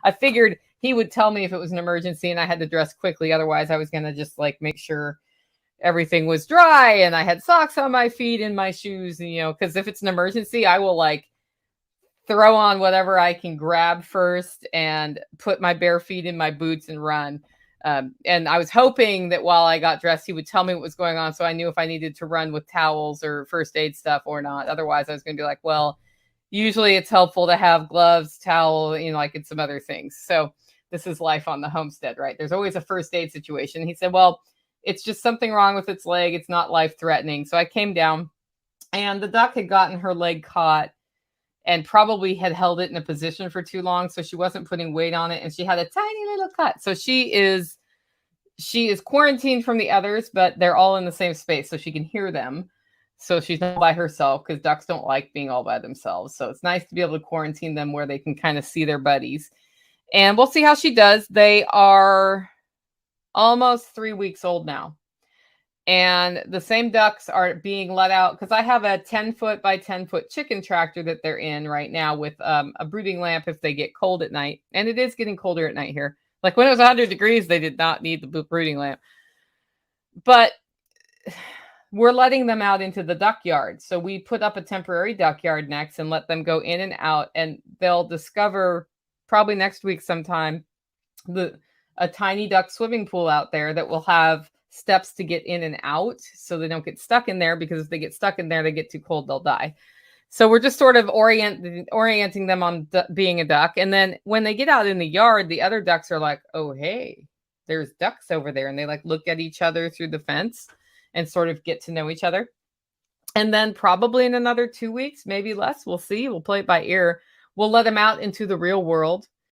I figured he would tell me if it was an emergency and I had to dress quickly. Otherwise, I was going to just like make sure everything was dry and I had socks on my feet and my shoes, and, because if it's an emergency, I will like throw on whatever I can grab first and put my bare feet in my boots and run. And I was hoping that while I got dressed, he would tell me what was going on, so I knew if I needed to run with towels or first aid stuff or not. Otherwise, I was going to be like, well, usually it's helpful to have gloves, towel, like in some other things. So this is life on the homestead, right? There's always a first aid situation. He said, well, it's just something wrong with its leg. It's not life-threatening. So I came down, and the duck had gotten her leg caught and probably had held it in a position for too long. So she wasn't putting weight on it, and she had a tiny little cut. So she is quarantined from the others, but they're all in the same space, so she can hear them. So she's not by herself, because ducks don't like being all by themselves. So it's nice to be able to quarantine them where they can kind of see their buddies. And we'll see how she does. They are almost 3 weeks old now. And the same ducks are being let out, because I have a 10-foot by 10-foot chicken tractor that they're in right now with a brooding lamp if they get cold at night. And it is getting colder at night here. Like when it was 100 degrees, they did not need the brooding lamp. But we're letting them out into the duck yard. So we put up a temporary duck yard next and let them go in and out. And they'll discover probably next week sometime a tiny duck swimming pool out there that will have steps to get in and out, so they don't get stuck in there, because if they get stuck in there, they get too cold, they'll die. So we're just sort of orienting them on being a duck. And then when they get out in the yard, the other ducks are like, oh, hey, there's ducks over there. And they like look at each other through the fence and sort of get to know each other. And then probably in another 2 weeks, maybe less, we'll see. We'll play it by ear. We'll let them out into the real world.